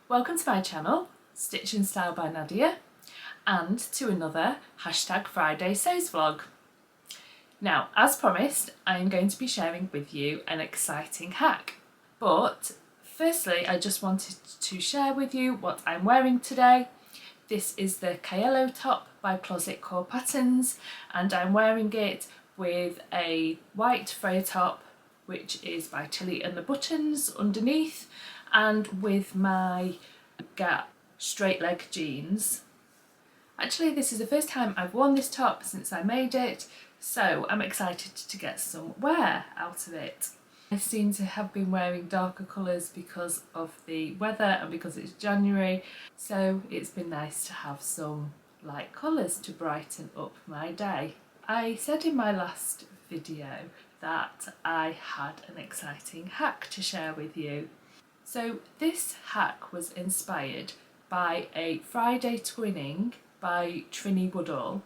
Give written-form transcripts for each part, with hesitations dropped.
Welcome to my channel, Stitch and Style by Nadia, and to another #Friday Sews vlog. Now, as promised, I am going to be sharing with you an exciting hack. But firstly, I just wanted to share with you what I'm wearing today. This is the Kaello top by Closet Core Patterns, and I'm wearing it with a white fray top, which is by Tilly and the Buttons underneath, and with my Gap straight leg jeans. Actually, this is the first time I've worn this top since I made it, so I'm excited to get some wear out of it. I seem to have been wearing darker colours because of the weather and because it's January, so it's been nice to have some light colours to brighten up my day. I said in my last video that I had an exciting hack to share with you. So this hack was inspired by a Friday twinning by Trinny Woodall,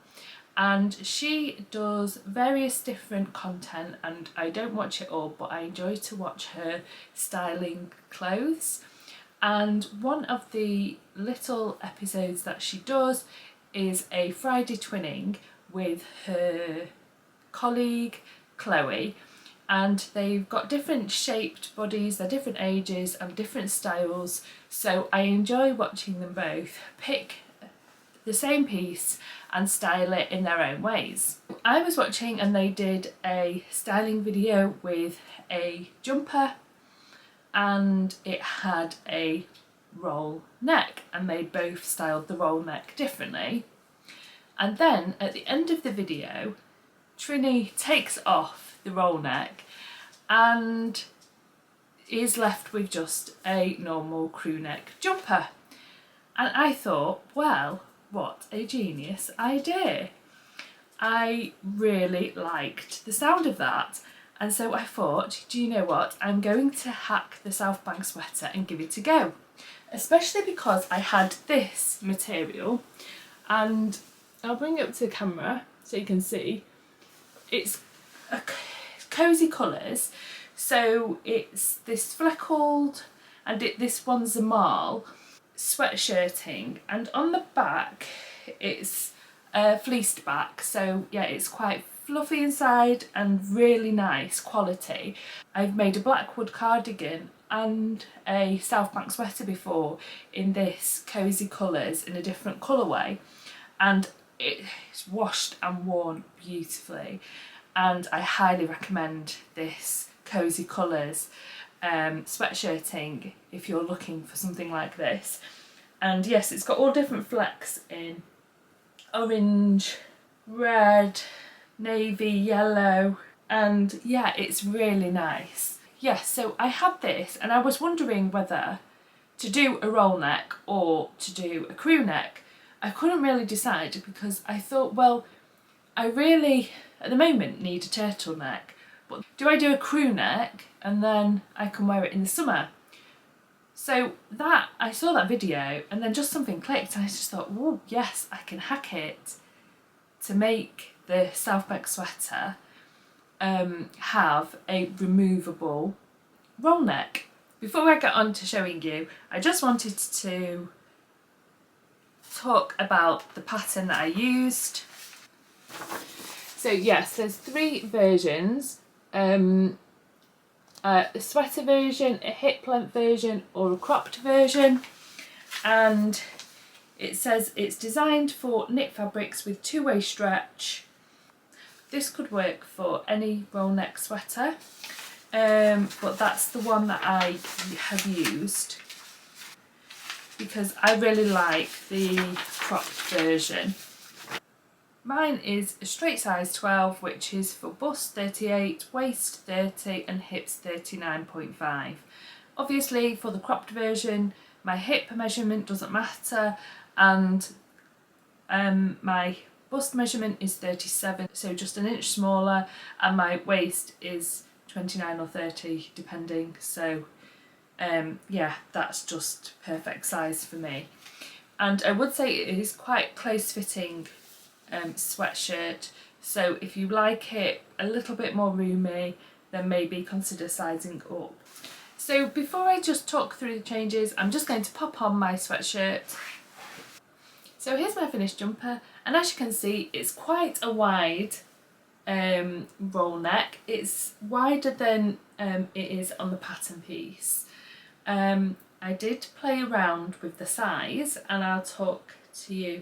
and she does various different content, and I don't watch it all, but I enjoy to watch her styling clothes. And one of the little episodes that she does is a Friday twinning with her colleague Chloe, and they've got different shaped bodies, they're different ages and different styles, so I enjoy watching them both pick the same piece and style it in their own ways. I was watching and they did a styling video with a jumper and it had a roll neck, and they both styled the roll neck differently. And then at the end of the video, Trinny takes off the roll neck and is left with just a normal crew neck jumper. And I thought, well, what a genius idea. I really liked the sound of that, and so I thought, do you know what, I'm going to hack the Southbank sweater and give it a go, especially because I had this material, and I'll bring it up to the camera so you can see. It's a cosy colours, so it's this fleckled, and this one's a marl sweatshirting, and on the back it's a fleeced back, so yeah, it's quite fluffy inside and really nice quality. I've made a Blackwood cardigan and a Southbank sweater before in this cosy colours in a different colourway, and it's washed and worn beautifully, and I highly recommend this cosy colours sweatshirting if you're looking for something like this. And yes, it's got all different flecks in orange, red, navy, yellow, and yeah, it's really nice. Yes, so I had this and I was wondering whether to do a roll neck or to do a crew neck. I couldn't really decide because I thought, well, I really at the moment need a turtleneck, but do I do a crew neck and then I can wear it in the summer? So that, I saw that video and then just something clicked and I just thought, oh yes, I can hack it to make the Southbank sweater have a removable roll neck. Before I get on to showing you, I just wanted to talk about the pattern that I used. So yes, there's 3 versions. A sweater version, a hip length version, or a cropped version, and it says it's designed for knit fabrics with 2-way stretch. This could work for any roll neck sweater, but that's the one that I have used because I really like the cropped version. Mine is a straight size 12, which is for bust 38, waist 30 and hips 39.5. Obviously for the cropped version my hip measurement doesn't matter, and my bust measurement is 37, so just an inch smaller, and my waist is 29 or 30 depending, so yeah, that's just perfect size for me. And I would say it is quite close fitting sweatshirt, so if you like it a little bit more roomy then maybe consider sizing up. So before I just talk through the changes, I'm just going to pop on my sweatshirt. So here's my finished jumper, and as you can see, it's quite a wide roll neck. It's wider than it is on the pattern piece. I did play around with the size, and I'll talk to you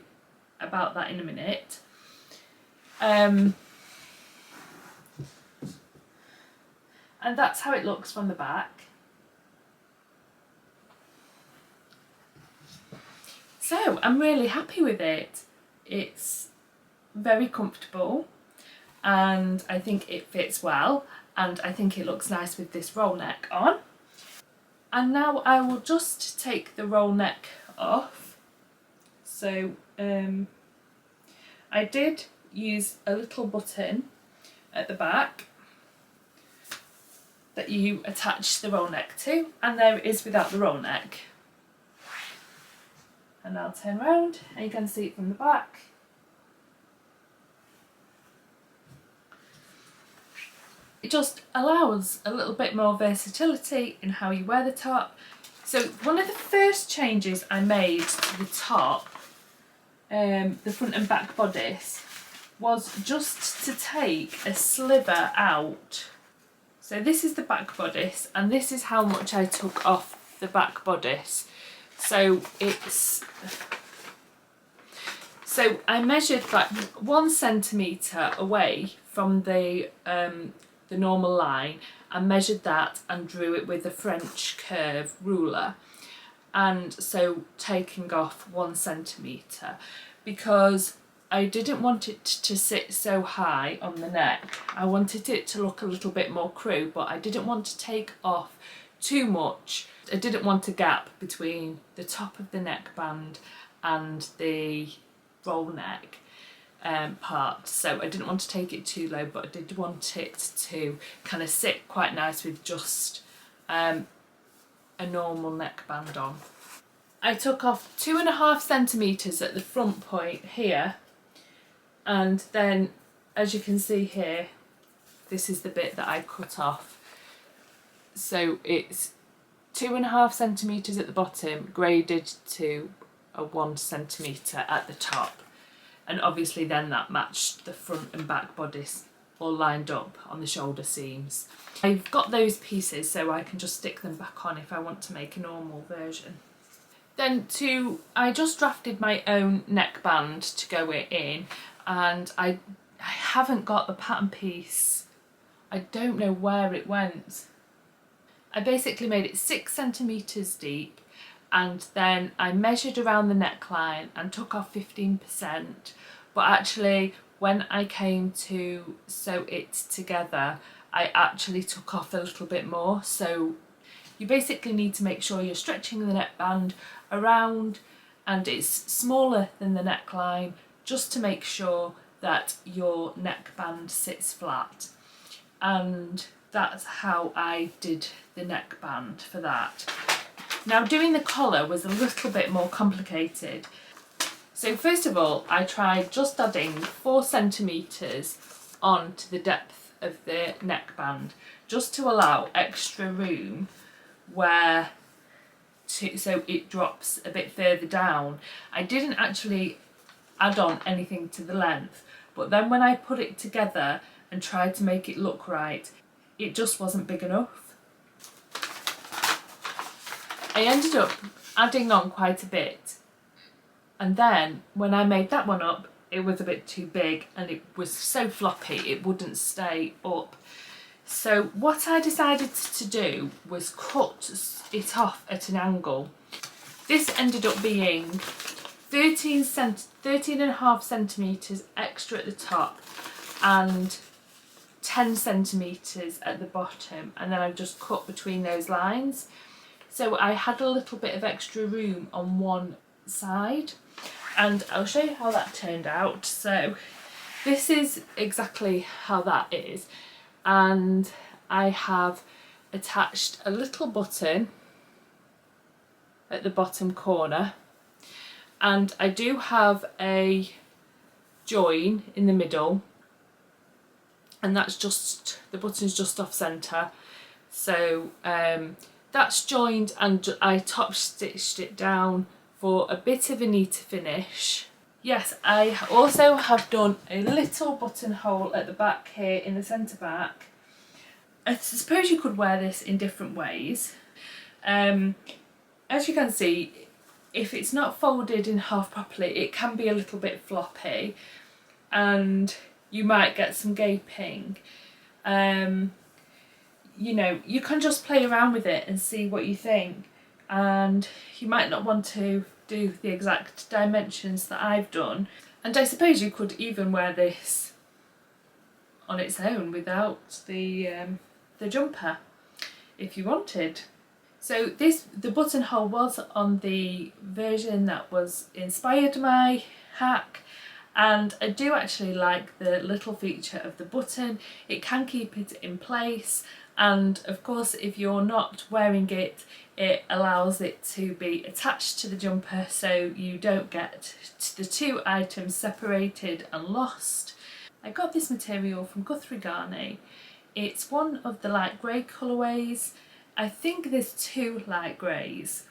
about that in a minute. And that's how it looks from the back. So I'm really happy with it. It's very comfortable and I think it fits well, and I think it looks nice with this roll neck on. And now I will just take the roll neck off. So I did use a little button at the back that you attach the roll neck to, and there it is without the roll neck. And I'll turn around and you can see it from the back. It just allows a little bit more versatility in how you wear the top. So one of the first changes I made to the top, the front and back bodice, was just to take a sliver out. So this is the back bodice, and this is how much I took off the back bodice. So I measured like 1 centimetre away from the normal line, and measured that and drew it with a French curve ruler, and so taking off 1 centimetre, because I didn't want it to sit so high on the neck. I wanted it to look a little bit more crew, but I didn't want to take off too much. I didn't want a gap between the top of the neckband and the roll neck part, so I didn't want to take it too low, but I did want it to kind of sit quite nice with just a normal neckband on. I took off 2.5 centimetres at the front point here, and then as you can see here, this is the bit that I cut off. So it's 2.5 centimetres at the bottom, graded to a 1 centimetre at the top. And obviously then that matched the front and back bodice all lined up on the shoulder seams. I've got those pieces so I can just stick them back on if I want to make a normal version. Then I just drafted my own neckband to go in, and I haven't got the pattern piece. I don't know where it went. I basically made it 6 centimetres deep, and then I measured around the neckline and took off 15%, but actually when I came to sew it together I actually took off a little bit more. So you basically need to make sure you're stretching the neckband around and it's smaller than the neckline, just to make sure that your neckband sits flat. And that's how I did the neckband for that. Now doing the collar was a little bit more complicated. So first of all, I tried just adding 4 centimetres onto the depth of the neckband, just to allow extra room so it drops a bit further down. I didn't actually add on anything to the length, but then when I put it together and tried to make it look right, it just wasn't big enough. I ended up adding on quite a bit, and then when I made that one up, it was a bit too big and it was so floppy it wouldn't stay up. So what I decided to do was cut it off at an angle. This ended up being 13.5 centimetres extra at the top and 10 centimetres at the bottom, and then I've just cut between those lines. So I had a little bit of extra room on one side, and I'll show you how that turned out. So this is exactly how that is, and I have attached a little button at the bottom corner, and I do have a join in the middle, and that's just, the button's just off centre. So that's joined, and I top stitched it down for a bit of a neater finish. Yes, I also have done a little buttonhole at the back here in the centre back. I suppose you could wear this in different ways. As you can see, if it's not folded in half properly, it can be a little bit floppy and you might get some gaping. You know, you can just play around with it and see what you think, and you might not want to do the exact dimensions that I've done. And I suppose you could even wear this on its own without the jumper if you wanted. So the buttonhole was on the version that was inspired my hack, and I do actually like the little feature of the button. It can keep it in place, and of course if you're not wearing it, it allows it to be attached to the jumper so you don't get the two items separated and lost. I got this material from Guthrie Garney. It's one of the light grey colourways. I think there's two light greys,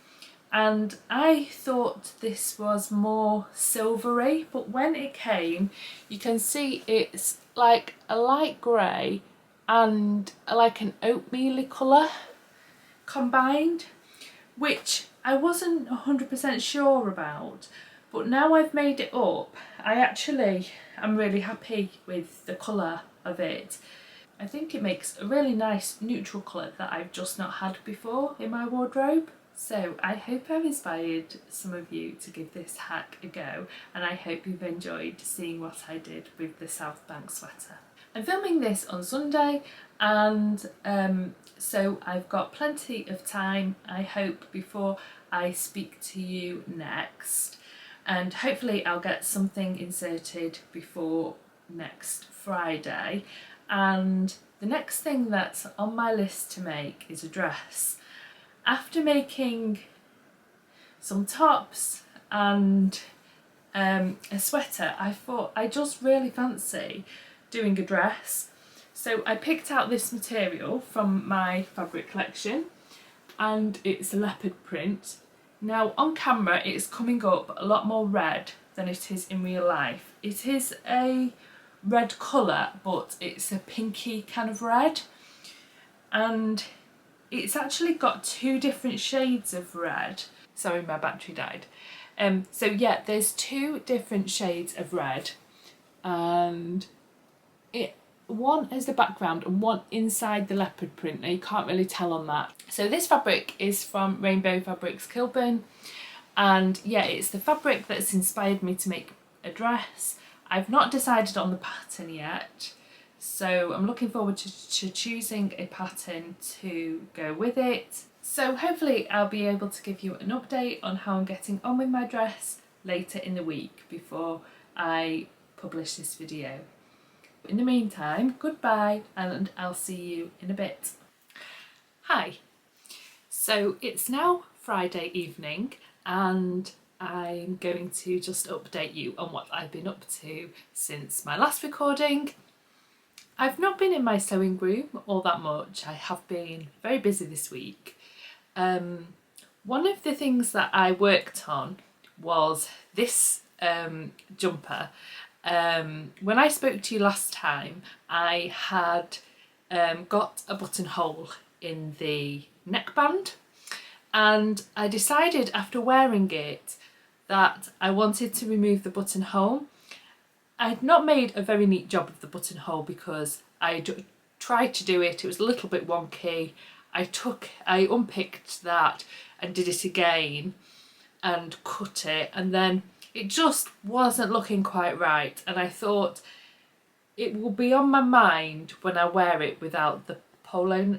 and I thought this was more silvery, but when it came you can see it's like a light grey and like an oatmeal colour combined, which I wasn't 100% sure about, but now I've made it up, I actually am really happy with the colour of it. I think it makes a really nice neutral colour that I've just not had before in my wardrobe. So I hope I've inspired some of you to give this hack a go, and I hope you've enjoyed seeing what I did with the Southbank sweater. I'm filming this on Sunday, and so I've got plenty of time, I hope, before I speak to you next, and hopefully I'll get something inserted before next Friday. And the next thing that's on my list to make is a dress. After making some tops and a sweater, I thought I just really fancy doing a dress. So I picked out this material from my fabric collection, and it's a leopard print. Now on camera it's coming up a lot more red than it is in real life. It is a red colour, but it's a pinky kind of red, and it's actually got two different shades of red. Sorry, my battery died. So yeah, there's two different shades of red, and one is the background and one inside the leopard print. Now you can't really tell on that. So this fabric is from Rainbow Fabrics Kilburn, and yeah, it's the fabric that's inspired me to make a dress. I've not decided on the pattern yet, so I'm looking forward to choosing a pattern to go with it. So hopefully I'll be able to give you an update on how I'm getting on with my dress later in the week before I publish this video. In the meantime, goodbye, and I'll see you in a bit. Hi, so it's now Friday evening, and I'm going to just update you on what I've been up to since my last recording. I've not been in my sewing room all that much. I have been very busy this week. One of the things that I worked on was this jumper. When I spoke to you last time, I had got a buttonhole in the neckband, and I decided after wearing it that I wanted to remove the buttonhole. I'd not made a very neat job of the buttonhole because I tried to do it, it was a little bit wonky. I unpicked that and did it again and cut it, and then it just wasn't looking quite right, and I thought it will be on my mind when I wear it without the polo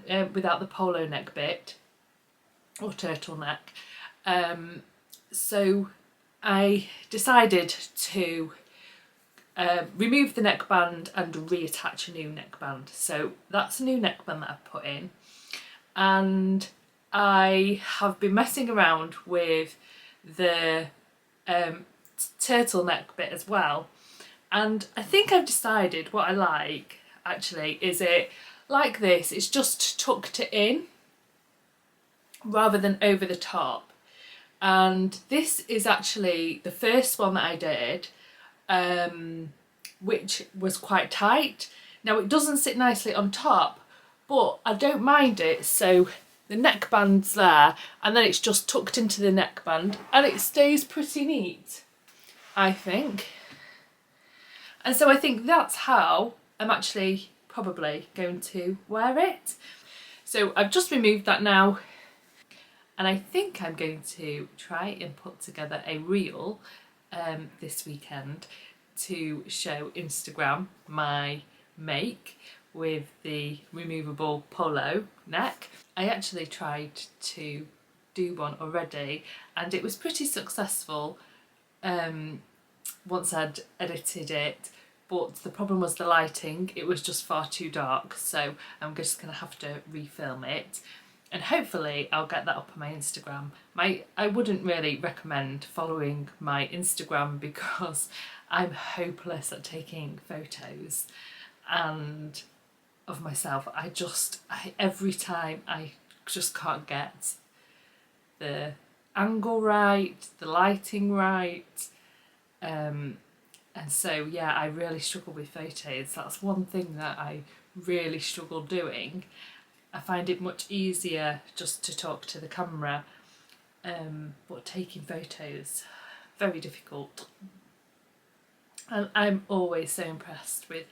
neck bit or turtleneck. So I decided to remove the neckband and reattach a new neckband. So that's a new neckband that I've put in, and I have been messing around with the turtleneck bit as well, and I think I've decided what I like actually is it like this. It's just tucked it in, rather than over the top. And this is actually the first one that I did, which was quite tight. Now it doesn't sit nicely on top, but I don't mind it. So the neckband's there, and then it's just tucked into the neckband, and it stays pretty neat, I think. And so I think that's how I'm actually probably going to wear it. So I've just removed that now, and I think I'm going to try and put together a reel this weekend to show Instagram my make with the removable polo neck. I actually tried to do one already, and it was pretty successful once I'd edited it, but the problem was the lighting. It was just far too dark, so I'm just going to have to refilm it, and hopefully I'll get that up on my Instagram. I wouldn't really recommend following my Instagram because I'm hopeless at taking photos and of myself. Every time I just can't get the angle right, the lighting right, and so yeah, I really struggle with photos. That's one thing that I really struggle doing. I find it much easier just to talk to the camera, but taking photos, very difficult. And I'm always so impressed with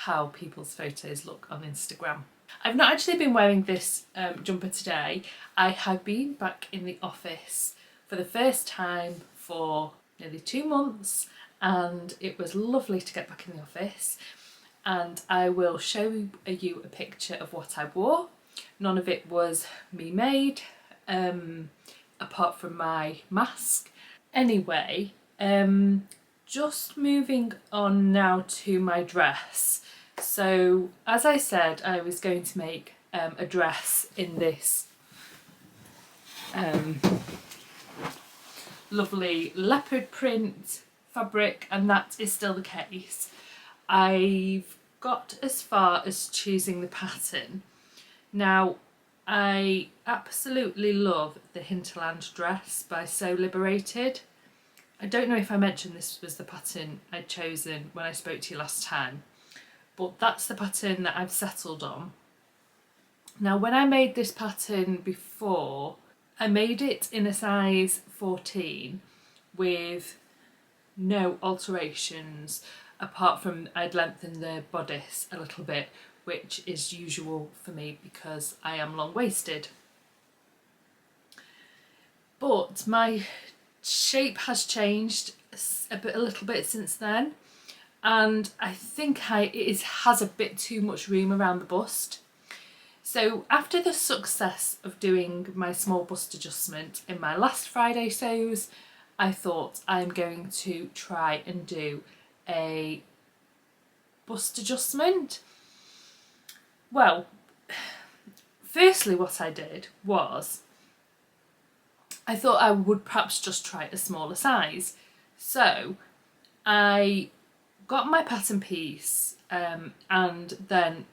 how people's photos look on Instagram. I've not actually been wearing this jumper today. I have been back in the office for the first time for nearly 2 months, and it was lovely to get back in the office. And I will show you a picture of what I wore. None of it was me made, apart from my mask. Anyway, just moving on now to my dress. So as I said, I was going to make a dress in this lovely leopard print fabric, and that is still the case. I've got as far as choosing the pattern. Now, I absolutely love the Hinterland Dress by So Liberated. I don't know if I mentioned this was the pattern I'd chosen when I spoke to you last time, but that's the pattern that I've settled on. Now, when I made this pattern before, I made it in a size 14 with no alterations, apart from I'd lengthened the bodice a little bit, which is usual for me because I am long-waisted. But my shape has changed a little bit since then, and I think it has a bit too much room around the bust. So after the success of doing my small bust adjustment in my last Friday sews, I thought I'm going to try and do a bust adjustment. Well, firstly what I did was I thought I would perhaps just try a smaller size. So I got my pattern piece, and then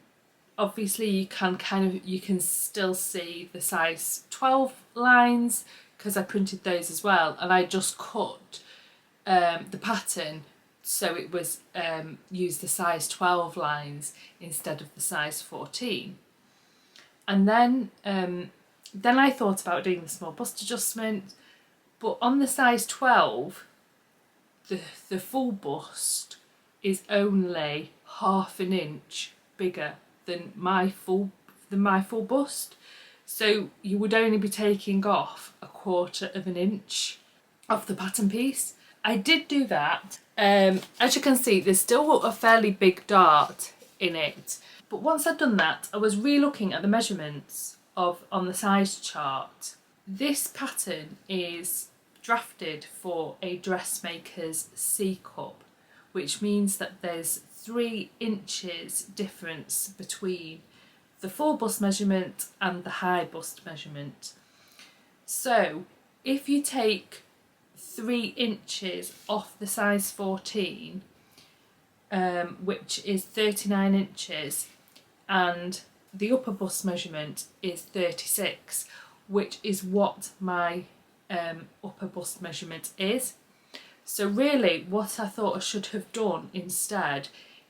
obviously you can still see the size 12 lines because I printed those as well, and I just cut the pattern so it was use the size 12 lines instead of the size 14. And then I thought about doing the small bust adjustment, but on the size 12 the full bust is only half an inch bigger than my full bust, so you would only be taking off 1/4 of an inch off the pattern piece. I did do that. As you can see, there's still a fairly big dart in it, but once I'd done that, I was re-looking at the measurements on the size chart. This pattern is drafted for a dressmaker's C cup, which means that there's 3 inches difference between the full bust measurement and the high bust measurement. So if you take 3 inches off the size 14, which is 39 inches, and the upper bust measurement is 36, which is what my upper bust measurement is. So really what I thought I should have done instead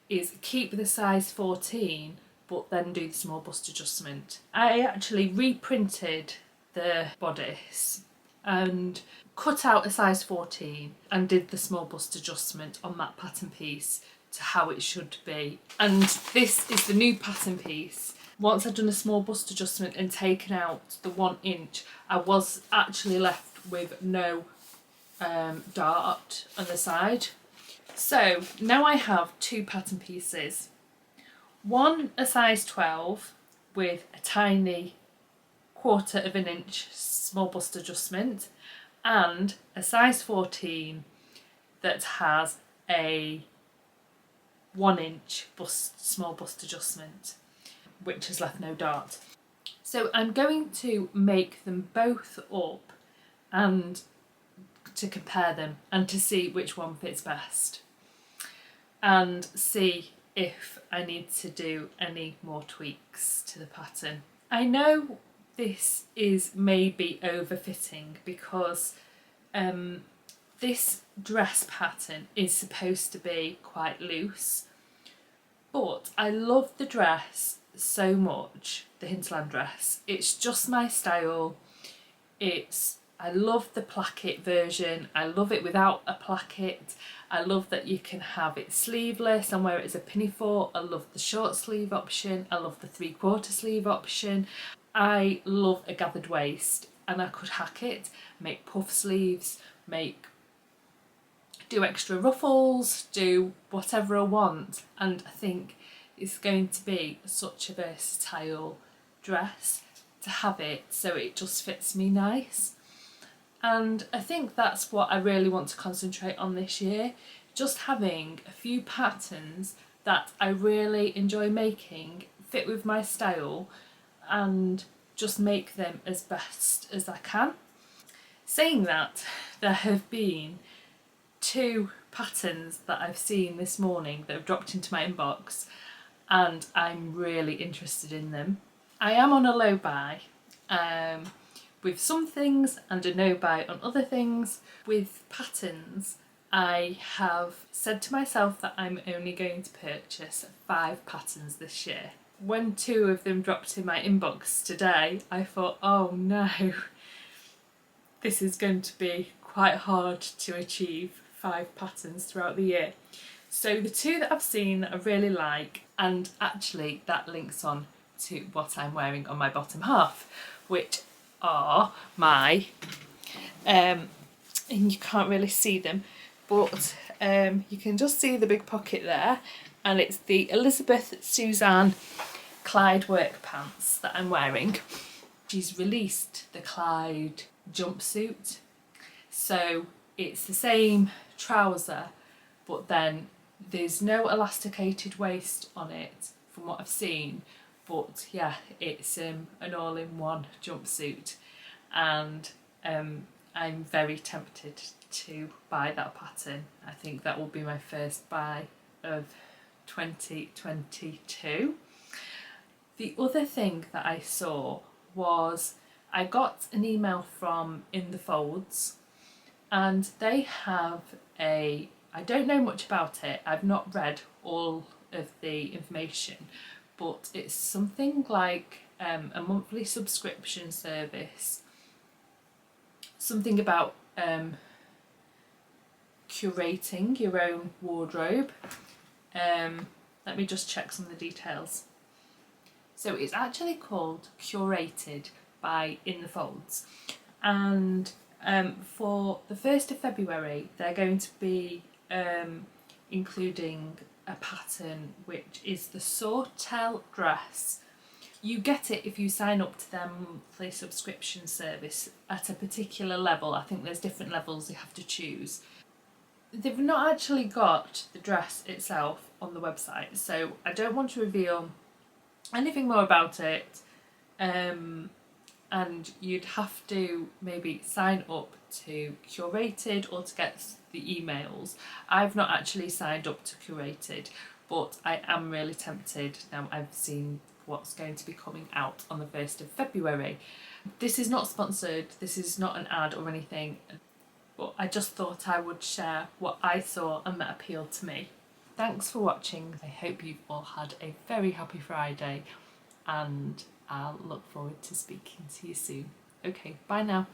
is keep the size 14 but then do the small bust adjustment. I actually reprinted the bodice and cut out a size 14 and did the small bust adjustment on that pattern piece to how it should be. And this is the new pattern piece. Once I'd done a small bust adjustment and taken out the 1 inch, I was actually left with no dart on the side. So now I have 2 pattern pieces. One a size 12 with a tiny 1/4 of an inch small bust adjustment, and a size 14 that has a 1 inch small bust adjustment, which has left no dart. So I'm going to make them both up and to compare them and to see which one fits best and see if I need to do any more tweaks to the pattern. I know this is maybe overfitting because this dress pattern is supposed to be quite loose, but I love the dress so much, the Hinterland dress. It's just my style. I love the placket version. I love it without a placket. I love that you can have it sleeveless and wear it as a pinafore. I love the short sleeve option. I love the 3/4 sleeve option. I love a gathered waist, and I could hack it, make puff sleeves, do extra ruffles, do whatever I want, and I think it's going to be such a versatile dress to have it so it just fits me nice. And I think that's what I really want to concentrate on this year, just having a few patterns that I really enjoy making, fit with my style, and just make them as best as I can. Saying that, there have been 2 patterns that I've seen this morning that have dropped into my inbox, and I'm really interested in them. I am on a low buy with some things and a no buy on other things. With patterns, I have said to myself that I'm only going to purchase 5 patterns this year. When 2 of them dropped in my inbox today, I thought, oh no, this is going to be quite hard to achieve 5 patterns throughout the year. So the 2 that I've seen that I really like, and actually that links on to what I'm wearing on my bottom half, which are my, and you can't really see them, but you can just see the big pocket there, and it's the Elizabeth Suzanne Clyde work pants that I'm wearing. She's released the Clyde jumpsuit, so it's the same trouser, but then there's no elasticated waist on it from what I've seen, but yeah, it's an all-in-one jumpsuit, and I'm very tempted to buy that pattern. I think that will be my first buy of 2022. The other thing that I saw was I got an email from In the Folds, and they have I don't know much about it, I've not read all of the information, but it's something like a monthly subscription service, something about curating your own wardrobe. Let me just check some of the details. So it's actually called Curated by In the Folds, and for the 1st of February they're going to be including a pattern which is the Untitled Dress. You get it if you sign up to their monthly subscription service at a particular level. I think there's different levels you have to choose. They've not actually got the dress itself on the website, so I don't want to reveal anything more about it, and you'd have to maybe sign up to Curated or to get the emails. I've not actually signed up to Curated, but I am really tempted now I've seen what's going to be coming out on the 1st of February. This is not sponsored, this is not an ad or anything, but I just thought I would share what I saw and that appealed to me. Thanks for watching. I hope you've all had a very happy Friday, and I'll look forward to speaking to you soon. Okay, bye now.